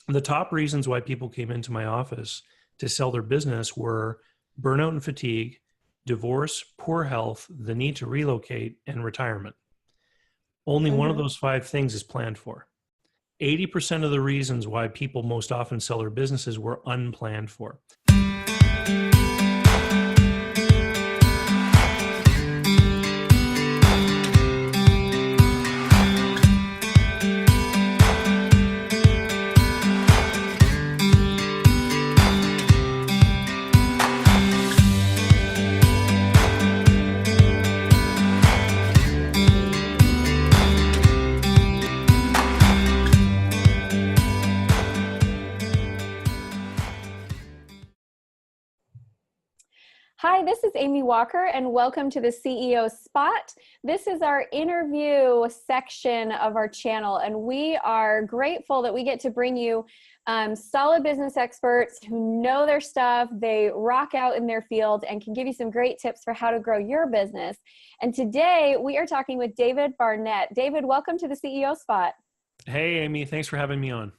The top reasons why people came into my office to sell their business were burnout and fatigue, divorce, poor health, the need to relocate, and retirement. Only one of Hmm. those five things is planned for. 80% of the reasons why people most often sell their businesses were unplanned for. Hi, this is Amy Walker, and welcome to the CEO Spot. This is our interview section of our channel, and we are grateful that we get to bring you solid business experts who know their stuff, they rock out in their field, and can give you some great tips for how to grow your business. And today, we are talking with David Barnett. David, welcome to the CEO Spot. Hey, Amy, thanks for having me on.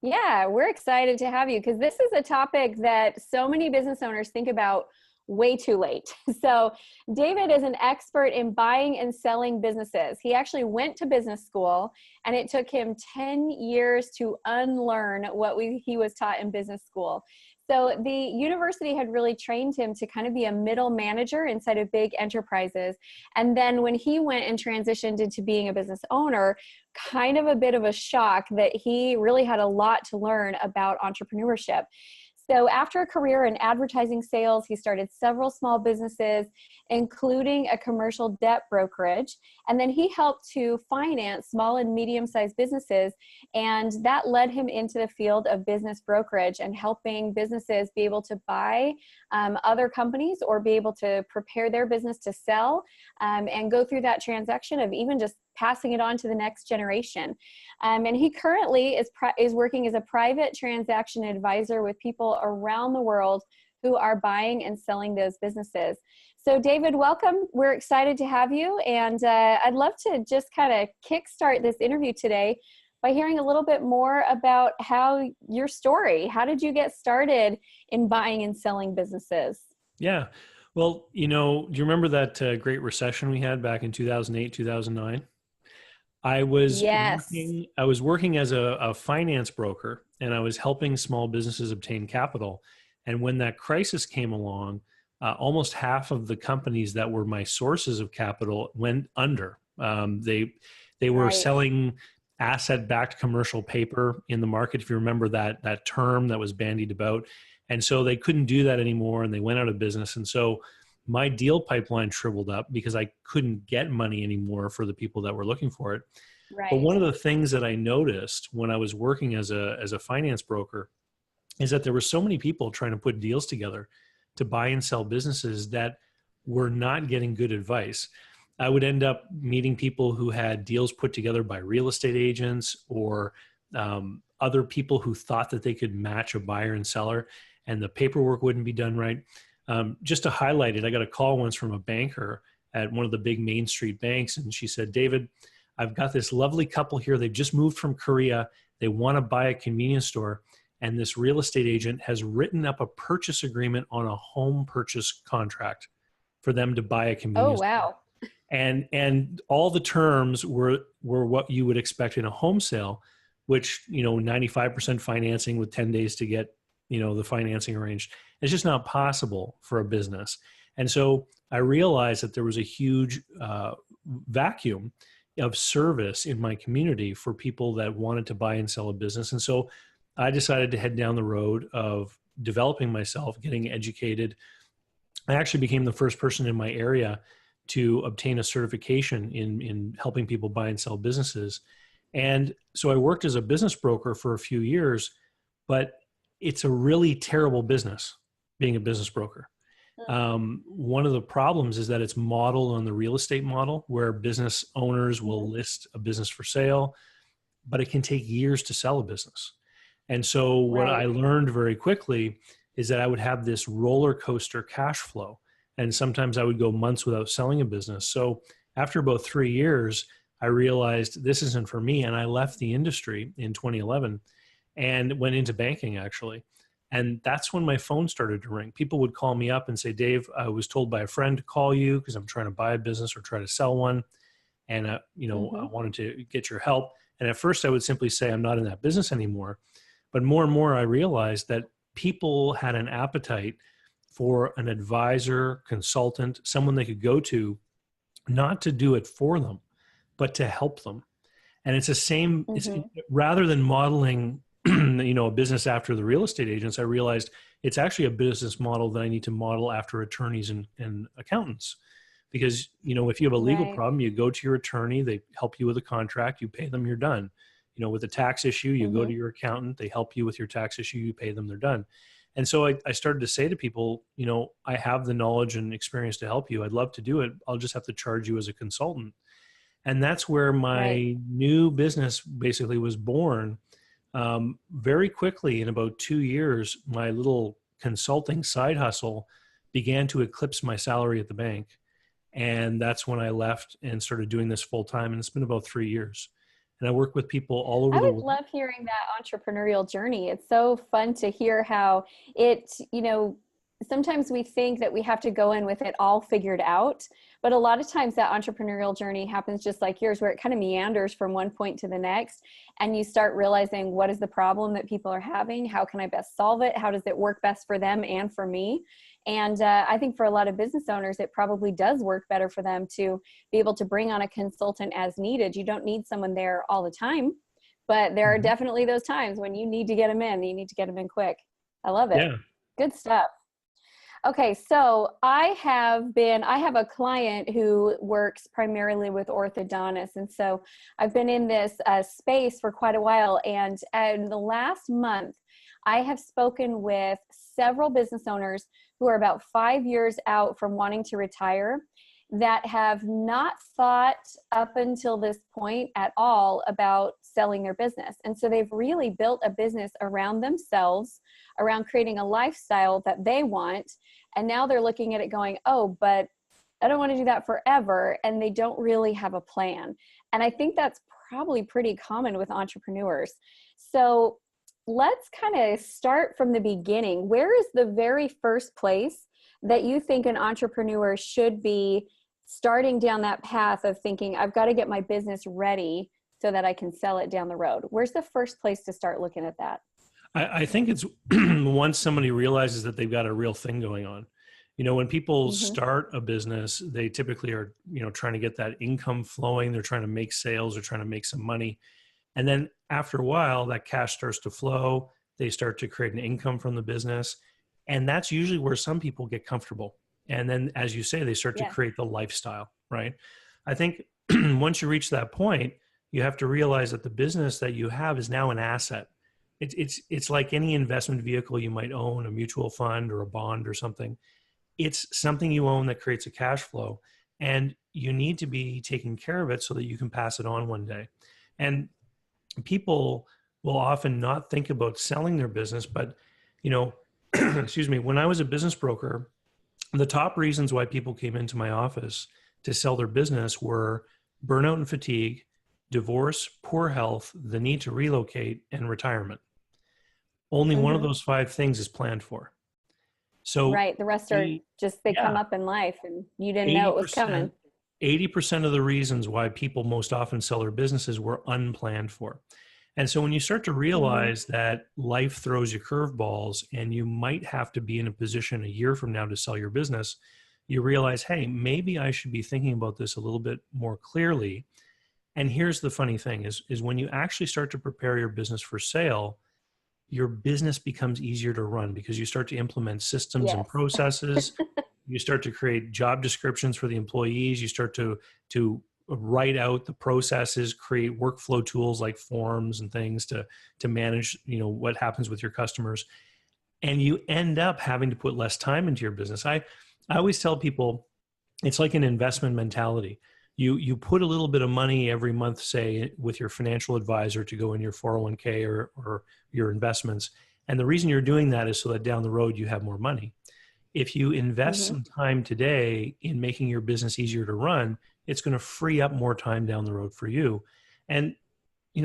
Yeah, we're excited to have you because this is a topic that so many business owners think about way too late. So David is an expert in buying and selling businesses. He actually went to business school, and it took him 10 years to unlearn what he was taught in business school. So the university had really trained him to kind of be a middle manager inside of big enterprises. And then when he went and transitioned into being a business owner, kind of a bit of a shock that he really had a lot to learn about entrepreneurship. So after a career in advertising sales, he started several small businesses, including a commercial debt brokerage. And then he helped to finance small and medium-sized businesses. And that led him into the field of business brokerage and helping businesses be able to buy other companies or be able to prepare their business to sell and go through that transaction of even just passing it on to the next generation. And he currently is working as a private transaction advisor with people around the world who are buying and selling those businesses. So David, welcome. We're excited to have you. And I'd love to just kind of kickstart this interview today by hearing a little bit more about your story. How did you get started in buying and selling businesses? Yeah. Well, do you remember that great recession we had back in 2008, 2009? I was Yes. working, I was working as a finance broker, and I was helping small businesses obtain capital. And when that crisis came along, almost half of the companies that were my sources of capital went under. They were Right. selling asset-backed commercial paper in the market, if you remember that term that was bandied about. And so they couldn't do that anymore, and they went out of business. And so my deal pipeline shriveled up because I couldn't get money anymore for the people that were looking for it. But Right. one of the things that I noticed when I was working as a finance broker is that there were so many people trying to put deals together to buy and sell businesses that were not getting good advice. I would end up meeting people who had deals put together by real estate agents or other people who thought that they could match a buyer and seller, and the paperwork wouldn't be done right. Just to highlight it, I got a call once from a banker at one of the big Main Street banks, and she said, "David, I've got this lovely couple here. They've just moved from Korea. They want to buy a convenience store, and this real estate agent has written up a purchase agreement on a home purchase contract for them to buy a Oh, convenience store. wow. And all the terms were what you would expect in a home sale, which 95% financing with 10 days to get the financing arranged. It's just not possible for a business. And so I realized that there was a huge vacuum of service in my community for people that wanted to buy and sell a business. And so I decided to head down the road of developing myself, getting educated. I actually became the first person in my area to obtain a certification in helping people buy and sell businesses. And so I worked as a business broker for a few years, but it's a really terrible business being a business broker. One of the problems is that it's modeled on the real estate model where business owners will list a business for sale, but it can take years to sell a business. And so what I Right. learned very quickly is that I would have this roller coaster cash flow. And sometimes I would go months without selling a business. So after about 3 years, I realized this isn't for me. And I left the industry in 2011. and went into banking actually. And that's when my phone started to ring. People would call me up and say, Dave, I was told by a friend to call you because I'm trying to buy a business or try to sell one. And, I wanted to get your help. And at first I would simply say, I'm not in that business anymore. But more and more I realized that people had an appetite for an advisor, consultant, someone they could go to, not to do it for them, but to help them. And it's the same, it's, rather than modeling, a business after the real estate agents, I realized it's actually a business model that I need to model after attorneys and accountants. Because, if you have a legal problem, you go to your attorney, they help you with a contract, you pay them, you're done. With a tax issue, you go to your accountant, they help you with your tax issue, you pay them, they're done. And so I started to say to people, I have the knowledge and experience to help you. I'd love to do it. I'll just have to charge you as a consultant. And that's where my new business basically was born. Very quickly, in about 2 years, my little consulting side hustle began to eclipse my salary at the bank. And that's when I left and started doing this full time. And it's been about 3 years. And I work with people all over the world. I would love hearing that entrepreneurial journey. It's so fun to hear how it, sometimes we think that we have to go in with it all figured out. But a lot of times that entrepreneurial journey happens just like yours, where it kind of meanders from one point to the next. And you start realizing, what is the problem that people are having? How can I best solve it? How does it work best for them and for me? And I think for a lot of business owners, it probably does work better for them to be able to bring on a consultant as needed. You don't need someone there all the time, but there are definitely those times when you need to get them in. You need to get them in quick. I love it. Yeah. Good stuff. Okay, so I have a client who works primarily with orthodontists. And so I've been in this space for quite a while. And in the last month, I have spoken with several business owners who are about 5 years out from wanting to retire, that have not thought up until this point at all about selling their business. And so they've really built a business around themselves, around creating a lifestyle that they want. And now they're looking at it going, oh, but I don't want to do that forever. And they don't really have a plan. And I think that's probably pretty common with entrepreneurs. So let's kind of start from the beginning. Where is the very first place that you think an entrepreneur should be starting down that path of thinking, I've got to get my business ready so that I can sell it down the road? Where's the first place to start looking at that? I think it's once somebody realizes that they've got a real thing going on. When people start a business, they typically are, trying to get that income flowing. They're trying to make sales. They're trying to make some money. And then after a while, that cash starts to flow. They start to create an income from the business. And that's usually where some people get comfortable. And then, as you say, they start to create the lifestyle, right? I think once you reach that point, you have to realize that the business that you have is now an asset. It's like any investment vehicle you might own, a mutual fund or a bond or something. It's something you own that creates a cash flow, and you need to be taking care of it so that you can pass it on one day. And people will often not think about selling their business, but excuse me, when I was a business broker, the top reasons why people came into my office to sell their business were burnout and fatigue, divorce, poor health, the need to relocate, and retirement. Only one of those 5 things is planned for. So right, the rest are just, they come up in life and you didn't know it was coming. 80% of the reasons why people most often sell their businesses were unplanned for. And so when you start to realize that life throws you curveballs and you might have to be in a position a year from now to sell your business, you realize, hey, maybe I should be thinking about this a little bit more clearly. And here's the funny thing is when you actually start to prepare your business for sale, your business becomes easier to run because you start to implement systems and processes. You start to create job descriptions for the employees. You start to write out the processes, create workflow tools like forms and things to manage, what happens with your customers. And you end up having to put less time into your business. I always tell people it's like an investment mentality. You put a little bit of money every month, say, with your financial advisor to go in your 401k or your investments. And the reason you're doing that is so that down the road you have more money. If you invest some time today in making your business easier to run, it's going to free up more time down the road for you. And,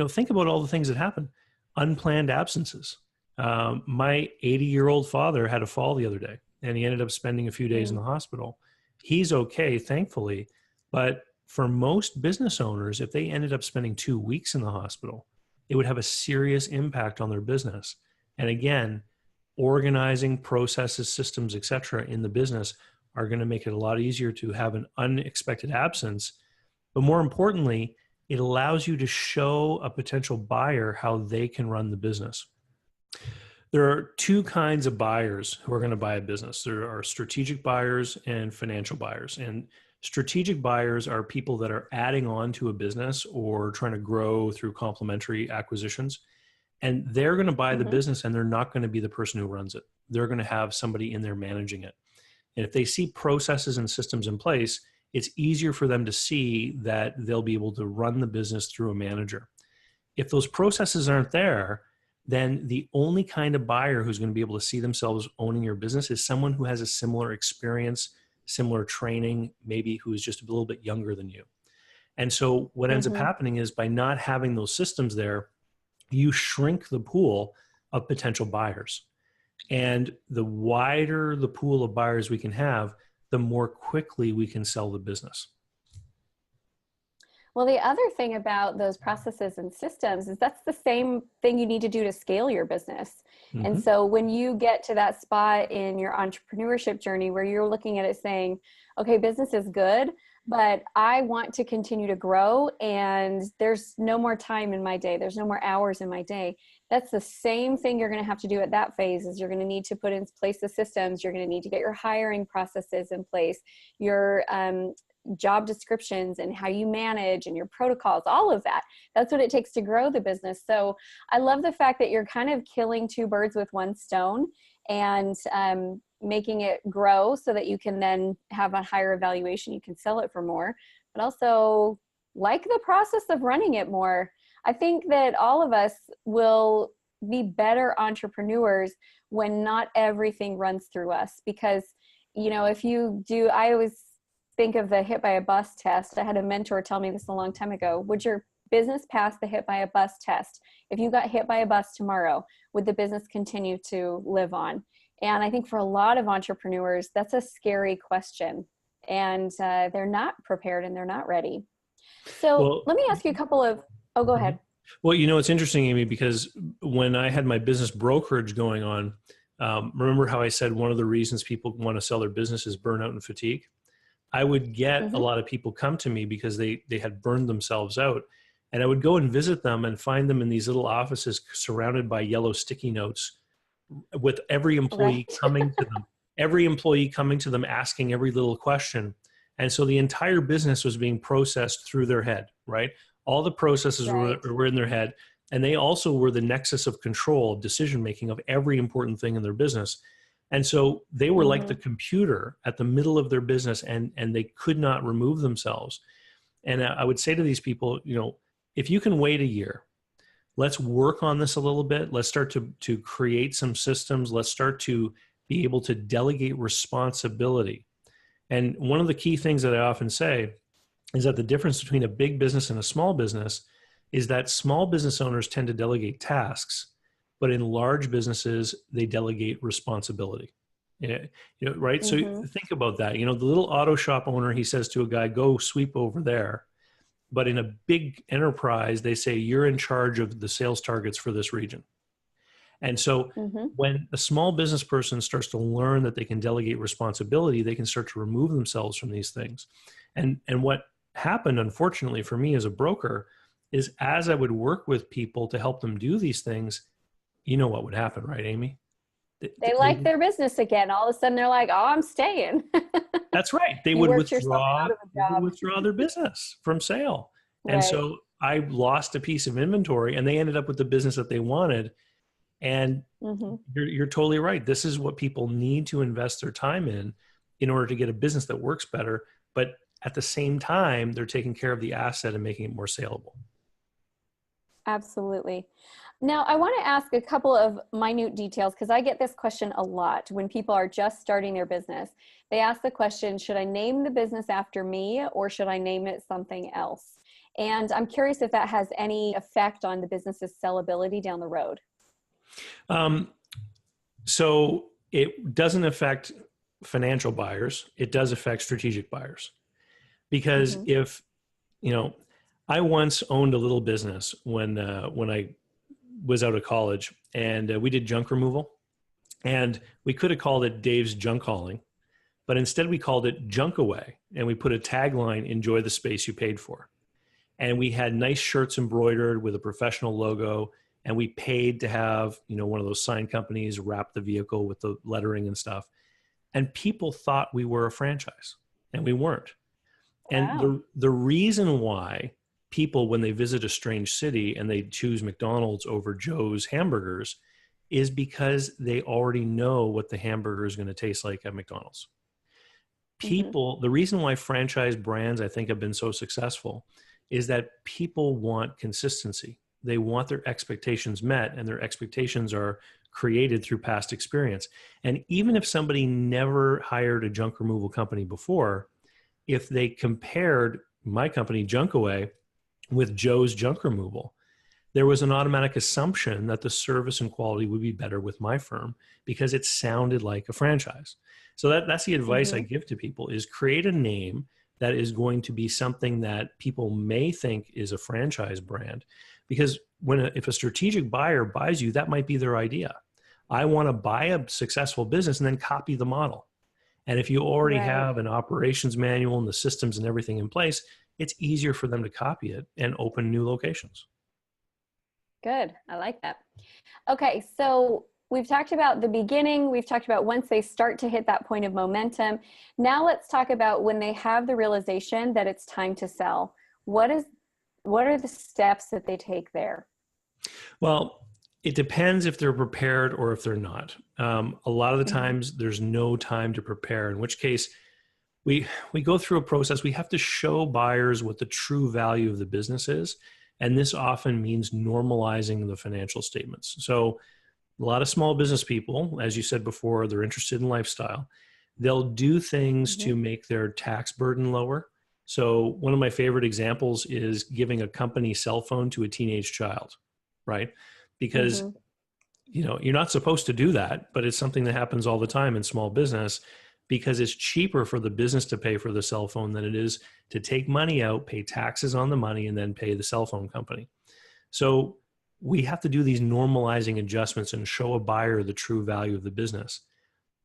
think about all the things that happen. Unplanned absences. My 80-year-old father had a fall the other day, and he ended up spending a few days in the hospital. He's okay, thankfully, but for most business owners, if they ended up spending 2 weeks in the hospital, it would have a serious impact on their business. And again, organizing processes, systems, et cetera, in the business are going to make it a lot easier to have an unexpected absence. But more importantly, it allows you to show a potential buyer how they can run the business. There are two kinds of buyers who are going to buy a business. There are strategic buyers and financial buyers. And strategic buyers are people that are adding on to a business or trying to grow through complementary acquisitions. And they're going to buy the business, and they're not going to be the person who runs it. They're going to have somebody in there managing it. And if they see processes and systems in place, it's easier for them to see that they'll be able to run the business through a manager. If those processes aren't there, then the only kind of buyer who's going to be able to see themselves owning your business is someone who has a similar experience, similar training, maybe who is just a little bit younger than you. And so what ends up happening is, by not having those systems there, you shrink the pool of potential buyers. And the wider the pool of buyers we can have, the more quickly we can sell the business. Well, the other thing about those processes and systems is that's the same thing you need to do to scale your business. And so when you get to that spot in your entrepreneurship journey where you're looking at it saying, okay, business is good, but I want to continue to grow, and there's no more time in my day, there's no more hours in my day. That's the same thing you're going to have to do at that phase. Is you're going to need to put in place the systems. You're going to need to get your hiring processes in place, your job descriptions and how you manage and your protocols, all of that. That's what it takes to grow the business. So I love the fact that you're kind of killing two birds with one stone, and making it grow so that you can then have a higher evaluation. You can sell it for more, but also like the process of running it more. I think that all of us will be better entrepreneurs when not everything runs through us, because, you know, if you do, I always think of the hit by a bus test. I had a mentor tell me this a long time ago. Would your business pass the hit by a bus test? If you got hit by a bus tomorrow, would the business continue to live on? And I think for a lot of entrepreneurs, that's a scary question, and they're not prepared and they're not ready. So let me ask you a couple of, oh, go ahead. Well, you know, it's interesting, Amy, because when I had my business brokerage going on, remember how I said one of the reasons people want to sell their business is burnout and fatigue? I would get a lot of people come to me because they had burned themselves out. And I would go and visit them and find them in these little offices surrounded by yellow sticky notes, with every employee coming to them, asking every little question. And so the entire business was being processed through their head, right? All the processes were in their head. And they also were the nexus of control, of decision-making of every important thing in their business. And so they were like the computer at the middle of their business, and they could not remove themselves. And I would say to these people, you know, if you can wait a year, let's work on this a little bit. Let's start to create some systems. Let's start to be able to delegate responsibility. And one of the key things that I often say is that the difference between a big business and a small business is that small business owners tend to delegate tasks, but in large businesses, they delegate responsibility. Yeah, you know, right? So think about that. You know, the little auto shop owner, he says to a guy, go sweep over there. But in a big enterprise, they say, you're in charge of the sales targets for this region. And so when a small business person starts to learn that they can delegate responsibility, they can start to remove themselves from these things. And what happened, unfortunately, for me as a broker is, as I would work with people to help them do these things, you know what would happen, right, Amy? They like their business again. All of a sudden they're like, oh, I'm staying. That's right. They would withdraw their business from sale. And so I lost a piece of inventory, and they ended up with the business that they wanted. And you're totally right. This is what people need to invest their time in order to get a business that works better. But at the same time, they're taking care of the asset and making it more saleable. Absolutely. Now, I want to ask a couple of minute details, because I get this question a lot when people are just starting their business. They ask the question, should I name the business after me, or should I name it something else? And I'm curious if that has any effect on the business's sellability down the road. So it doesn't affect financial buyers. It does affect strategic buyers. Because if, I once owned a little business when I was out of college, and we did junk removal, and we could have called it Dave's Junk Hauling, but instead we called it Junk Away, and we put a tagline, "Enjoy the space you paid for." And we had nice shirts embroidered with a professional logo, and we paid to have, one of those sign companies wrap the vehicle with the lettering and stuff. And people thought we were a franchise, and we weren't. And Wow. the reason why people, when they visit a strange city and they choose McDonald's over Joe's Hamburgers, is because they already know what the hamburger is going to taste like at McDonald's. The reason why franchise brands, I think, have been so successful is that people want consistency. They want their expectations met, and their expectations are created through past experience. And even if somebody never hired a junk removal company before, if they compared my company, Junk Away, with Joe's Junk Removal, there was an automatic assumption that the service and quality would be better with my firm because it sounded like a franchise. So that's the advice I give to people: is create a name that is going to be something that people may think is a franchise brand. Because if a strategic buyer buys you, that might be their idea. I want to buy a successful business and then copy the model. And if you already have an operations manual and the systems and everything in place, it's easier for them to copy it and open new locations. Good. I like that. Okay. So we've talked about the beginning. We've talked about once they start to hit that point of momentum. Now let's talk about when they have the realization that it's time to sell. What are the steps that they take there? Well, it depends if they're prepared or if they're not. A lot of the times there's no time to prepare, in which case we go through a process. We have to show buyers what the true value of the business is. And this often means normalizing the financial statements. So a lot of small business people, as you said before, they're interested in lifestyle. They'll do things to make their tax burden lower. So one of my favorite examples is giving a company cell phone to a teenage child, right? Because you're not supposed to do that, but it's something that happens all the time in small business, because it's cheaper for the business to pay for the cell phone than it is to take money out, pay taxes on the money, and then pay the cell phone company. So we have to do these normalizing adjustments and show a buyer the true value of the business.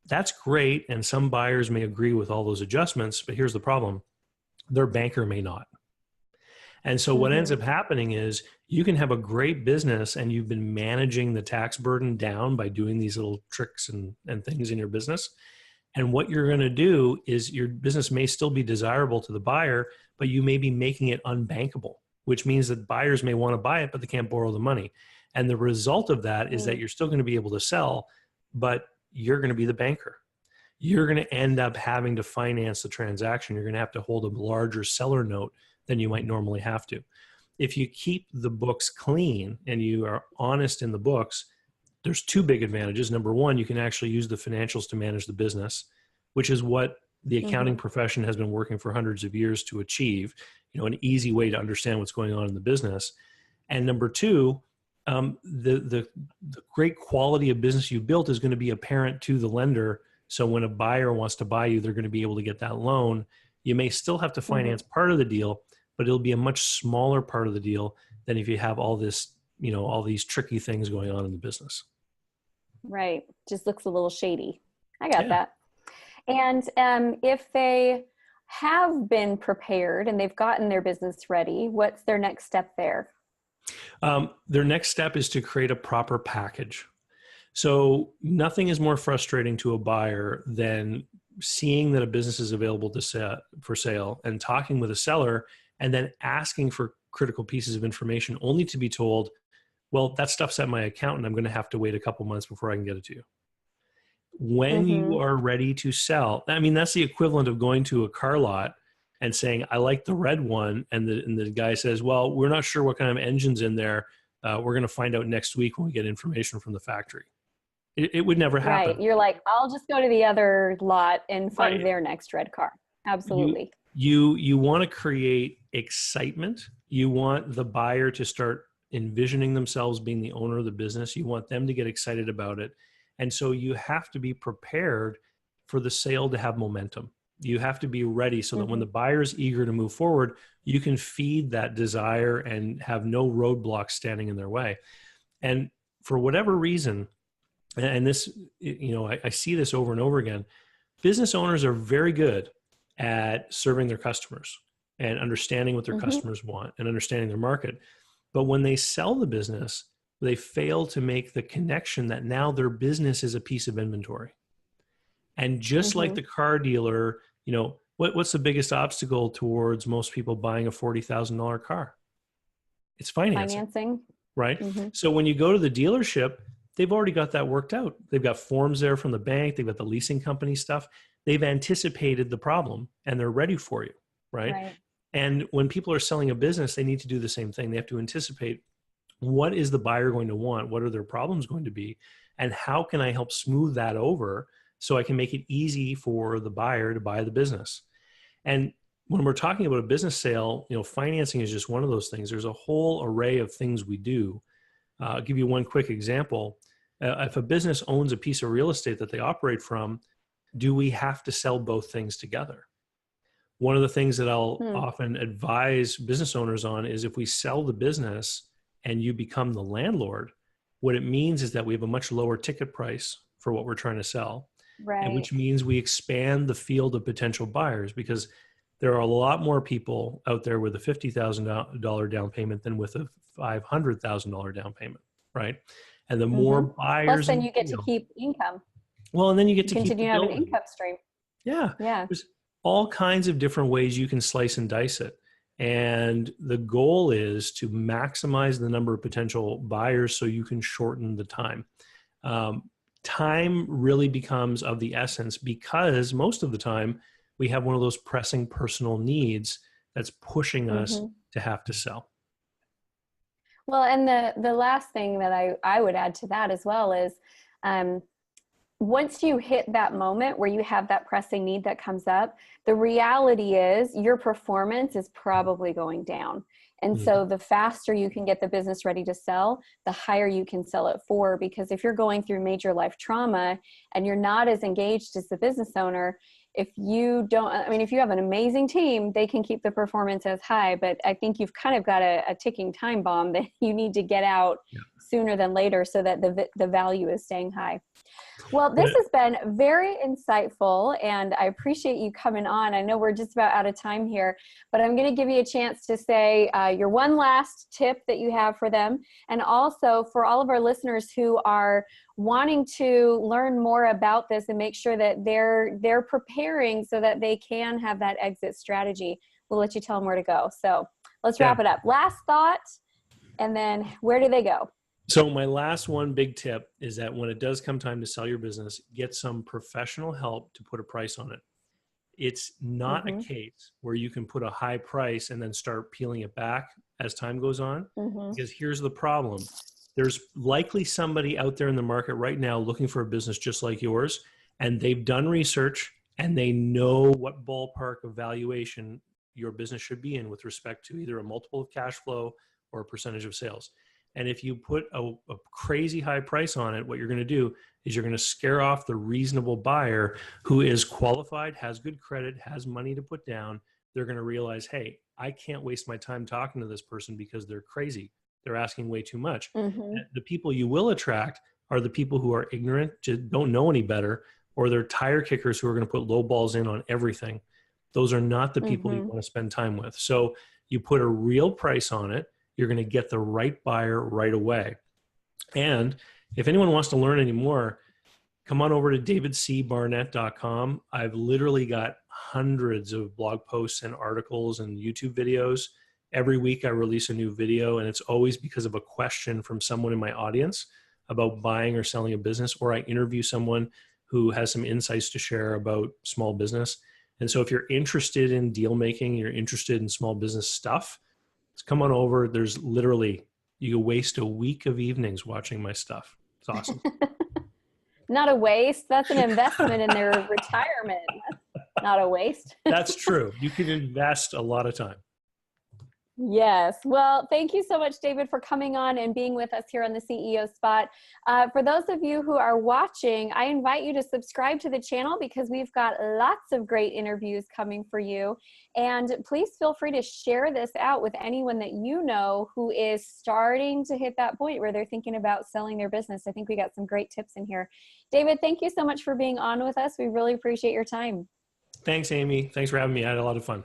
That's great. And some buyers may agree with all those adjustments, but here's the problem: their banker may not. And so what ends up happening is you can have a great business and you've been managing the tax burden down by doing these little tricks and things in your business. And what you're going to do is your business may still be desirable to the buyer, but you may be making it unbankable, which means that buyers may want to buy it, but they can't borrow the money. And the result of that is that you're still going to be able to sell, but you're going to be the banker. You're going to end up having to finance the transaction. You're going to have to hold a larger seller note than you might normally have to. If you keep the books clean and you are honest in the books, there's two big advantages. Number one, you can actually use the financials to manage the business, which is what the accounting profession has been working for hundreds of years to achieve, an easy way to understand what's going on in the business. And number two, the great quality of business you built is going to be apparent to the lender. So when a buyer wants to buy you, they're going to be able to get that loan. You may still have to finance part of the deal, but it'll be a much smaller part of the deal than if you have all this, all these tricky things going on in the business. Right. Just looks a little shady. I got that. And if they have been prepared and they've gotten their business ready, what's their next step there? Their next step is to create a proper package. So nothing is more frustrating to a buyer than seeing that a business is available for sale and talking with a seller and then asking for critical pieces of information only to be told, well, that stuff's at my account and I'm going to have to wait a couple months before I can get it to you. When you are ready to sell, I mean, that's the equivalent of going to a car lot and saying, I like the red one. And the guy says, well, we're not sure what kind of engine's in there. We're going to find out next week when we get information from the factory. It would never happen. Right. You're like, I'll just go to the other lot and find their next red car. Absolutely. You want to create excitement. You want the buyer to start envisioning themselves being the owner of the business. You want them to get excited about it. And so you have to be prepared for the sale to have momentum. You have to be ready so that when the buyer is eager to move forward, you can feed that desire and have no roadblocks standing in their way. And for whatever reason, and this, I see this over and over again, business owners are very good at serving their customers and understanding what their customers want and understanding their market. But when they sell the business, they fail to make the connection that now their business is a piece of inventory. And just like the car dealer, what's the biggest obstacle towards most people buying a $40,000 car? It's financing. Right? So when you go to the dealership, they've already got that worked out. They've got forms there from the bank. They've got the leasing company stuff. They've anticipated the problem and they're ready for you, right? And when people are selling a business, they need to do the same thing. They have to anticipate, what is the buyer going to want? What are their problems going to be? And how can I help smooth that over so I can make it easy for the buyer to buy the business? And when we're talking about a business sale, financing is just one of those things. There's a whole array of things we do. I'll give you one quick example. If a business owns a piece of real estate that they operate from, do we have to sell both things together? One of the things that I'll often advise business owners on is, if we sell the business and you become the landlord, what it means is that we have a much lower ticket price for what we're trying to sell. And which means we expand the field of potential buyers, because there are a lot more people out there with a $50,000 down payment than with a $500,000 down payment, right? And the more buyers, plus then you get to keep income. Well, and then you get to continue to have an income stream. Yeah. There's all kinds of different ways you can slice and dice it. And the goal is to maximize the number of potential buyers so you can shorten the time. Time really becomes of the essence, because most of the time we have one of those pressing personal needs that's pushing us to have to sell. Well, and the last thing that I would add to that as well is, once you hit that moment where you have that pressing need that comes up, the reality is your performance is probably going down. And so the faster you can get the business ready to sell, the higher you can sell it for. Because if you're going through major life trauma and you're not as engaged as the business owner, if you have an amazing team, they can keep the performance as high. But I think you've kind of got a ticking time bomb that you need to get out sooner than later so that the value is staying high. Well, this has been very insightful, and I appreciate you coming on. I know we're just about out of time here, but I'm going to give you a chance to say your one last tip that you have for them, and also for all of our listeners who are wanting to learn more about this and make sure that they're preparing so that they can have that exit strategy. We'll let you tell them where to go. So let's wrap it up. Last thought, and then where do they go? So my last one big tip is that when it does come time to sell your business, get some professional help to put a price on it. It's not a case where you can put a high price and then start peeling it back as time goes on. Because here's the problem. There's likely somebody out there in the market right now looking for a business just like yours, and they've done research and they know what ballpark of valuation your business should be in with respect to either a multiple of cash flow or a percentage of sales. And if you put a crazy high price on it, what you're going to do is you're going to scare off the reasonable buyer who is qualified, has good credit, has money to put down. They're going to realize, hey, I can't waste my time talking to this person because they're crazy. They're asking way too much. The people you will attract are the people who are ignorant, just don't know any better, or they're tire kickers who are going to put low balls in on everything. Those are not the people you want to spend time with. So you put a real price on it. You're going to get the right buyer right away. And if anyone wants to learn any more, come on over to davidcbarnett.com. I've literally got hundreds of blog posts and articles and YouTube videos. Every week I release a new video, and it's always because of a question from someone in my audience about buying or selling a business, or I interview someone who has some insights to share about small business. And so if you're interested in deal making, you're interested in small business stuff, come on over. There's literally, you can waste a week of evenings watching my stuff. It's awesome. Not a waste. That's an investment in their retirement. That's not a waste. That's true. You can invest a lot of time. Yes. Well, thank you so much, David, for coming on and being with us here on the CEO Spot. For those of you who are watching, I invite you to subscribe to the channel because we've got lots of great interviews coming for you. And please feel free to share this out with anyone that you know who is starting to hit that point where they're thinking about selling their business. I think we got some great tips in here. David, thank you so much for being on with us. We really appreciate your time. Thanks, Amy. Thanks for having me. I had a lot of fun.